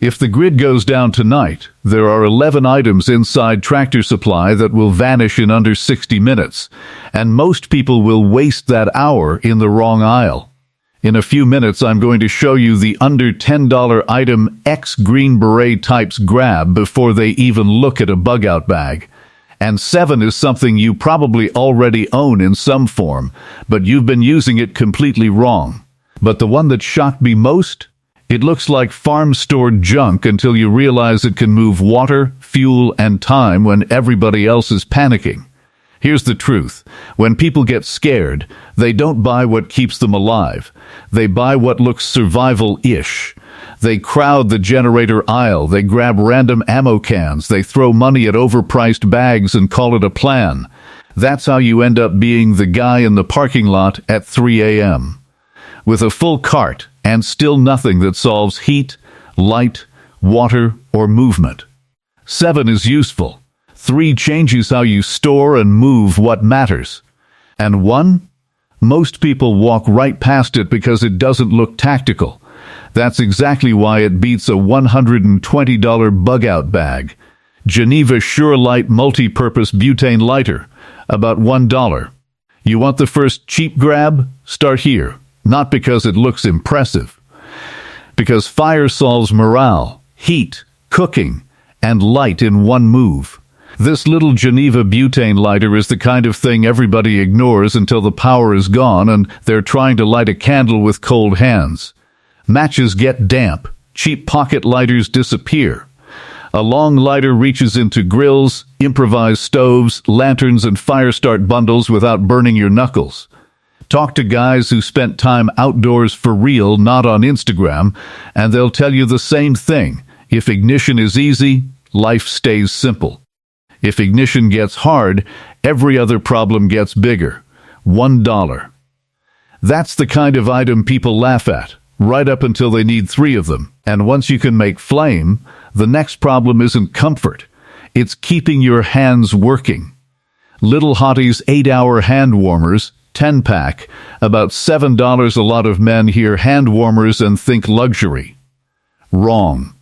If the grid goes down tonight, there are 11 items inside Tractor Supply that will vanish in under 60 minutes, and most people will waste that hour in the wrong aisle. In a few minutes, I'm going to show you the under $10 item X Green Beret types grab before they even look at a bug-out bag. And 7 is something you probably already own in some form, but you've been using it completely wrong. But the one that shocked me most? It looks like farm-stored junk until you realize it can move water, fuel, and time when everybody else is panicking. Here's the truth. When people get scared, they don't buy what keeps them alive. They buy what looks survival-ish. They crowd the generator aisle. They grab random ammo cans. They throw money at overpriced bags and call it a plan. That's how you end up being the guy in the parking lot at 3 a.m. with a full cart and still nothing that solves heat, light, water, or movement. 7 is useful. 3 changes how you store and move what matters. And 1? Most people walk right past it because it doesn't look tactical. That's exactly why it beats a $120 bug-out bag. Geneva Sure Light Multi-Purpose Butane Lighter, about $1. You want the first cheap grab? Start here. Not because it looks impressive. Because fire solves morale, heat, cooking, and light in one move. This little Geneva butane lighter is the kind of thing everybody ignores until the power is gone and they're trying to light a candle with cold hands. Matches get damp. Cheap pocket lighters disappear. A long lighter reaches into grills, improvised stoves, lanterns, and fire start bundles without burning your knuckles. Talk to guys who spent time outdoors for real, not on Instagram, and they'll tell you the same thing. If ignition is easy, life stays simple. If ignition gets hard, every other problem gets bigger. $1. That's the kind of item people laugh at, right up until they need 3 of them. And once you can make flame, the next problem isn't comfort. It's keeping your hands working. Little Hottie's 8-hour hand warmers, 10-pack, about $7. A lot of men hear hand warmers and think luxury. Wrong.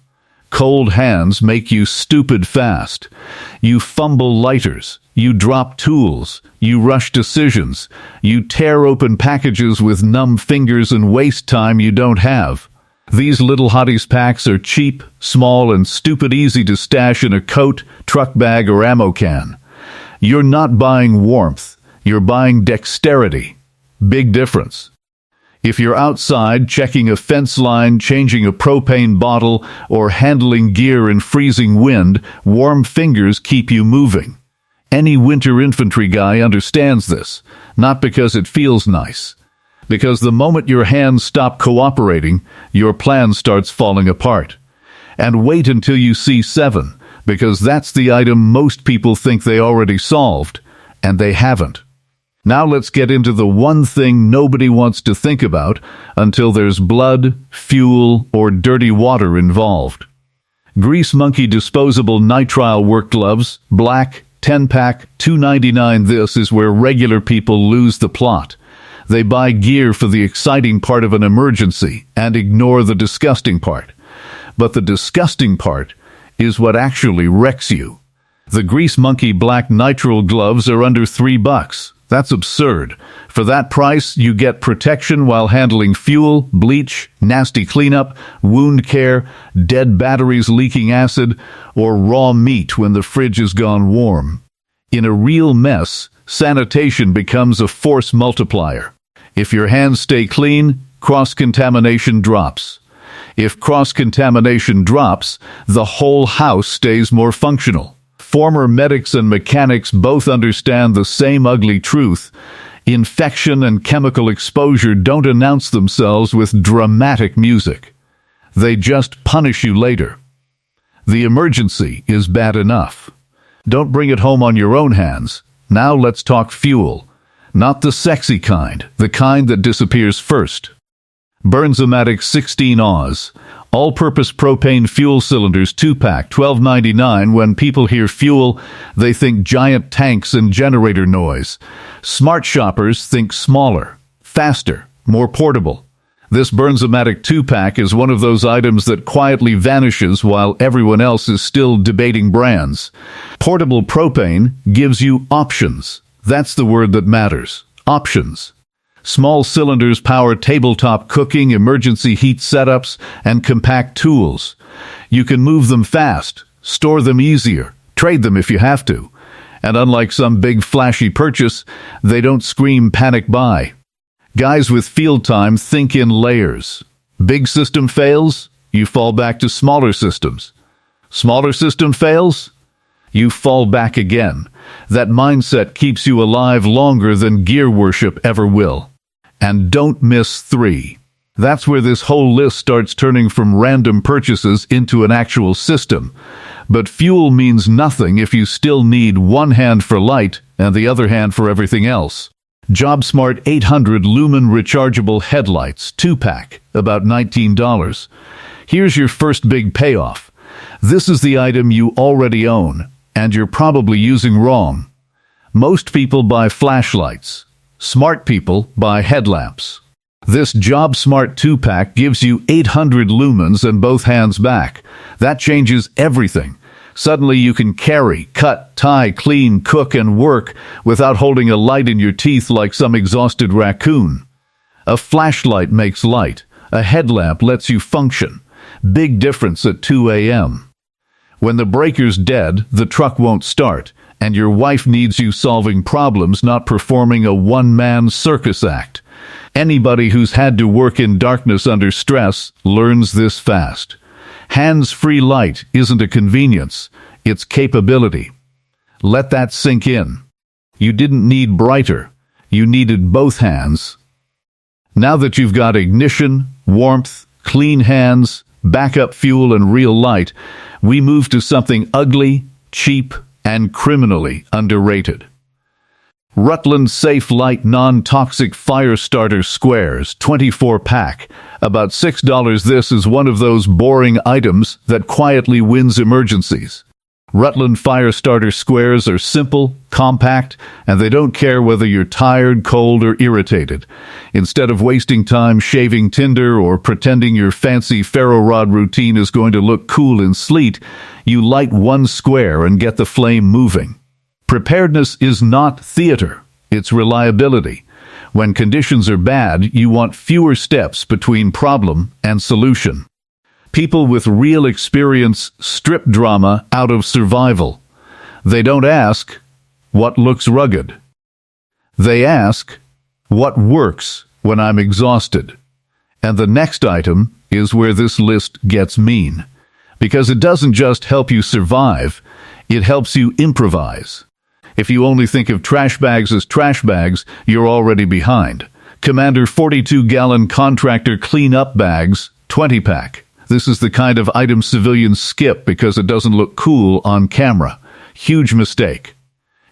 Cold hands make you stupid fast. You fumble lighters. You drop tools. You rush decisions. You tear open packages with numb fingers and waste time you don't have. These Little Hotties packs are cheap, small, and stupid easy to stash in a coat, truck bag, or ammo can. You're not buying warmth. You're buying dexterity. Big difference. If you're outside checking a fence line, changing a propane bottle, or handling gear in freezing wind, warm fingers keep you moving. Any winter infantry guy understands this, not because it feels nice. Because the moment your hands stop cooperating, your plan starts falling apart. And wait until you see 7, because that's the item most people think they already solved, and they haven't. Now let's get into the one thing nobody wants to think about until there's blood, fuel, or dirty water involved. Grease Monkey disposable nitrile work gloves, black, 10-pack, $2.99. This is where regular people lose the plot. They buy gear for the exciting part of an emergency and ignore the disgusting part. But the disgusting part is what actually wrecks you. The Grease Monkey black nitrile gloves are under $3. That's absurd. For that price, you get protection while handling fuel, bleach, nasty cleanup, wound care, dead batteries leaking acid, or raw meat when the fridge has gone warm. In a real mess, sanitation becomes a force multiplier. If your hands stay clean, cross-contamination drops. If cross-contamination drops, the whole house stays more functional. Former medics and mechanics both understand the same ugly truth. Infection and chemical exposure don't announce themselves with dramatic music. They just punish you later. The emergency is bad enough. Don't bring it home on your own hands. Now let's talk fuel. Not the sexy kind, the kind that disappears first. Burnzomatic 16 Oz. All-purpose propane fuel cylinders 2-pack, $12.99. When people hear fuel, they think giant tanks and generator noise. Smart shoppers think smaller, faster, more portable. This Burnsomatic 2-pack is one of those items that quietly vanishes while everyone else is still debating brands. Portable propane gives you options. That's the word that matters. Options. Small cylinders power tabletop cooking, emergency heat setups, and compact tools. You can move them fast, store them easier, trade them if you have to. And unlike some big flashy purchase, they don't scream panic buy. Guys with field time think in layers. Big system fails, you fall back to smaller systems. Smaller system fails, you fall back again. That mindset keeps you alive longer than gear worship ever will. And don't miss 3. That's where this whole list starts turning from random purchases into an actual system. But fuel means nothing if you still need one hand for light and the other hand for everything else. JobSmart 800 lumen rechargeable headlights 2-pack, about $19. Here's your first big payoff. This is the item you already own, and you're probably using wrong. Most people buy flashlights. Smart people buy headlamps. This JobSmart 2-pack gives you 800 lumens and both hands back. That changes everything. Suddenly you can carry, cut, tie, clean, cook, and work without holding a light in your teeth like some exhausted raccoon. A flashlight makes light. A headlamp lets you function. Big difference at 2 a.m. When the breaker's dead, the truck won't start, and your wife needs you solving problems, not performing a one-man circus act. Anybody who's had to work in darkness under stress learns this fast. Hands-free light isn't a convenience, it's capability. Let that sink in. You didn't need brighter, you needed both hands. Now that you've got ignition, warmth, clean hands, backup fuel, and real light, we move to something ugly, cheap, and criminally underrated. Rutland Safe Light Non-Toxic Fire Starter Squares 24-pack, about $6. This is one of those boring items that quietly wins emergencies. Rutland Fire Starter Squares are simple, compact, and they don't care whether you're tired, cold, or irritated. Instead of wasting time shaving tinder or pretending your fancy ferro rod routine is going to look cool in sleet, you light one square and get the flame moving. Preparedness is not theater, it's reliability. When conditions are bad, you want fewer steps between problem and solution. People with real experience strip drama out of survival. They don't ask, what looks rugged? They ask, what works when I'm exhausted? And the next item is where this list gets mean. Because it doesn't just help you survive, it helps you improvise. If you only think of trash bags as trash bags, you're already behind. Commander 42-gallon contractor clean-up bags, 20-pack. This is the kind of item civilians skip because it doesn't look cool on camera. Huge mistake.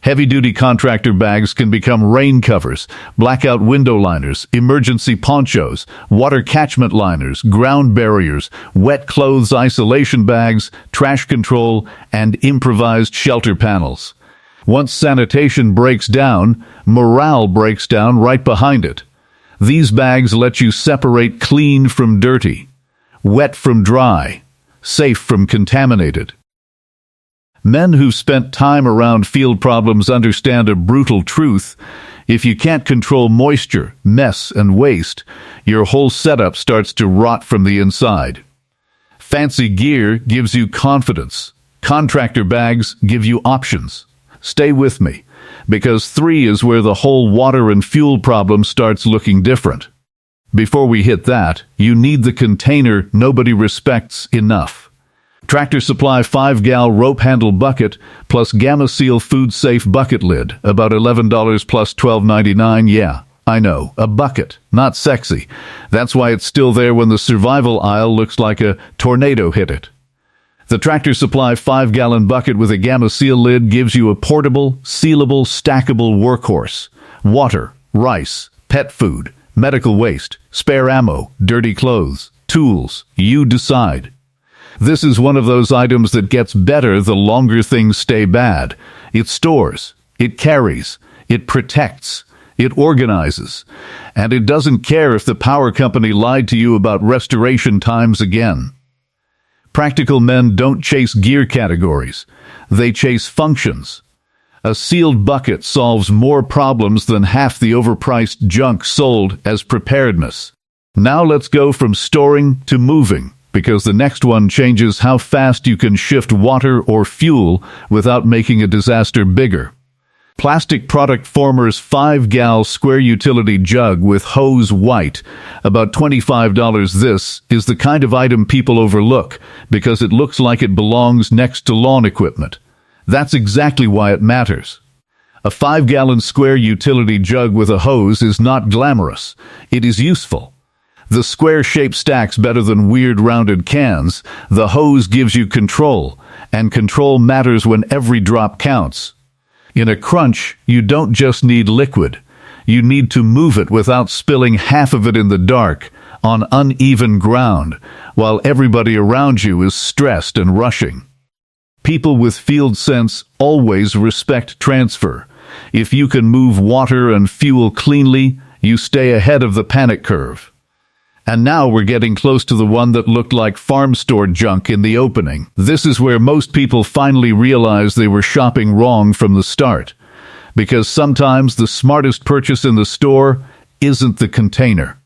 Heavy-duty contractor bags can become rain covers, blackout window liners, emergency ponchos, water catchment liners, ground barriers, wet clothes isolation bags, trash control, and improvised shelter panels. Once sanitation breaks down, morale breaks down right behind it. These bags let you separate clean from dirty, wet from dry, safe from contaminated. Men who've spent time around field problems understand a brutal truth. If you can't control moisture, mess, and waste, your whole setup starts to rot from the inside. Fancy gear gives you confidence. Contractor bags give you options. Stay with me, because 3 is where the whole water and fuel problem starts looking different. Before we hit that, you need the container nobody respects enough. Tractor Supply 5-gal rope handle bucket plus Gamma Seal food safe bucket lid, about $11 plus $12.99. Yeah, I know, a bucket, not sexy. That's why it's still there when the survival aisle looks like a tornado hit it. The Tractor Supply 5-gallon bucket with a Gamma Seal lid gives you a portable, sealable, stackable workhorse. Water, rice, pet food, medical waste, spare ammo, dirty clothes, tools, you decide. This is one of those items that gets better the longer things stay bad. It stores, it carries, it protects, It organizes. And it doesn't care if the power company lied to you about restoration times again. Practical men don't chase gear categories. They chase functions. A sealed bucket solves more problems than half the overpriced junk sold as preparedness. Now let's go from storing to moving, because the next one changes how fast you can shift water or fuel without making a disaster bigger. Plastic Product Former's 5-gal square utility jug with hose white, about $25. This is the kind of item people overlook because it looks like it belongs next to lawn equipment. That's exactly why it matters. A 5-gallon square utility jug with a hose is not glamorous. It is useful. The square shape stacks better than weird rounded cans. The hose gives you control, and control matters when every drop counts. In a crunch, you don't just need liquid. You need to move it without spilling half of it in the dark, on uneven ground, while everybody around you is stressed and rushing. People with field sense always respect transfer. If you can move water and fuel cleanly, you stay ahead of the panic curve. And now we're getting close to the one that looked like farm store junk in the opening. This is where most people finally realize they were shopping wrong from the start. Because sometimes the smartest purchase in the store isn't the container.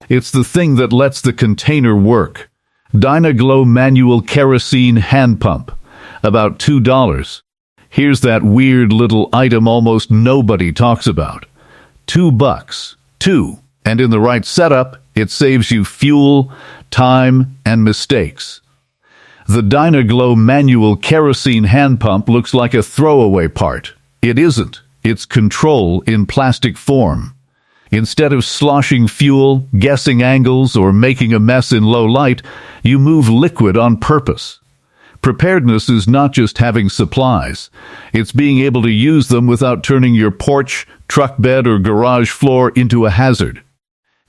It's the thing that lets the container work. Dynaglow manual kerosene hand pump. About $2. Here's that weird little item almost nobody talks about. $2. And in the right setup, it saves you fuel, time, and mistakes. The Dynaglow manual kerosene hand pump looks like a throwaway part. It isn't. It's control in plastic form. Instead of sloshing fuel, guessing angles, or making a mess in low light, you move liquid on purpose. Preparedness is not just having supplies. It's being able to use them without turning your porch, truck bed, or garage floor into a hazard.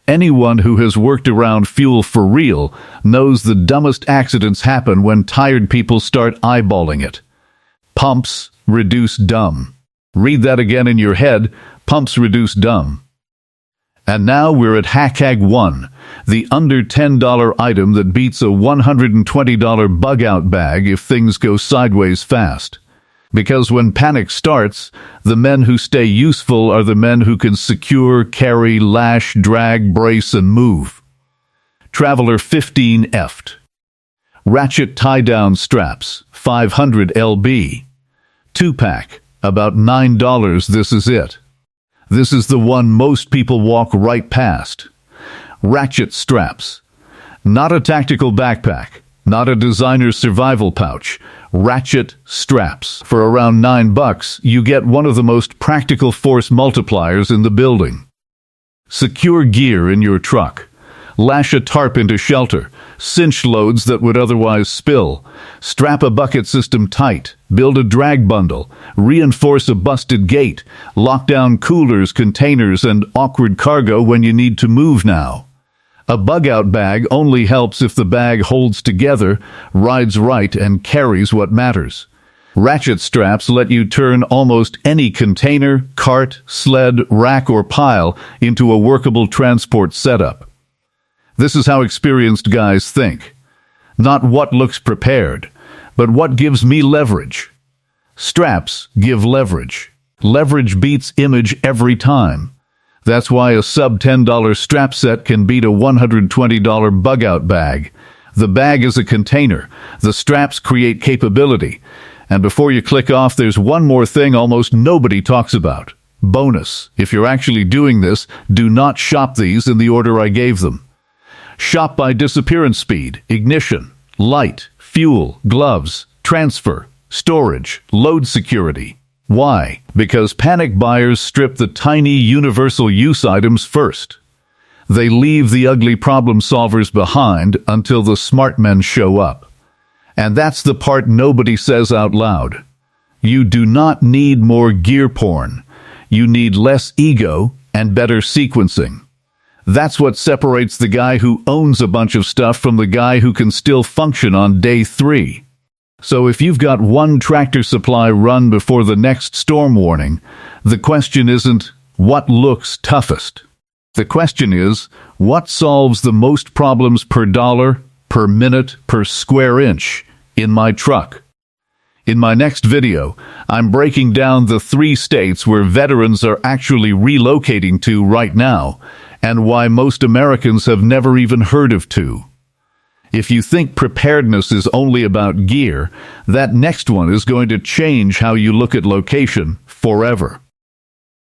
Anyone who has worked around fuel for real knows the dumbest accidents happen when tired people start eyeballing it. Pumps reduce dumb. Read that again in your head. Pumps reduce dumb. And now we're at Hackag 1, the under $10 item that beats a $120 bug-out bag if things go sideways fast. Because when panic starts, the men who stay useful are the men who can secure, carry, lash, drag, brace, and move. Traveler 15F'd. Ratchet tie-down straps, 500 lb. 2-pack, about $9. This is it. This is the one most people walk right past. Ratchet straps. Not a tactical backpack, not a designer survival pouch. Ratchet straps. For around $9, you get one of the most practical force multipliers in the building. Secure gear in your truck. Lash a tarp into shelter. Cinch loads that would otherwise spill. Strap a bucket system tight. Build a drag bundle. Reinforce a busted gate. Lock down coolers, containers, and awkward cargo when you need to move now. A bug-out bag only helps if the bag holds together, rides right, and carries what matters. Ratchet straps let you turn almost any container, cart, sled, rack, or pile into a workable transport setup. This is how experienced guys think. Not what looks prepared, but what gives me leverage. Straps give leverage. Leverage beats image every time. That's why a sub-$10 strap set can beat a $120 bug-out bag. The bag is a container. The straps create capability. And before you click off, there's one more thing almost nobody talks about. Bonus. If you're actually doing this, do not shop these in the order I gave them. Shop by disappearance speed, ignition, light, fuel, gloves, transfer, storage, load security. Why? Because panic buyers strip the tiny universal use items first. They leave the ugly problem solvers behind until the smart men show up. And that's the part nobody says out loud. You do not need more gear porn. You need less ego and better sequencing. That's what separates the guy who owns a bunch of stuff from the guy who can still function on day 3. So if you've got one Tractor Supply run before the next storm warning, the question isn't, what looks toughest. The question is, what solves the most problems per dollar, per minute, per square inch in my truck? In my next video, I'm breaking down the 3 states where veterans are actually relocating to right now, and why most Americans have never even heard of 2. If you think preparedness is only about gear, that next one is going to change how you look at location forever.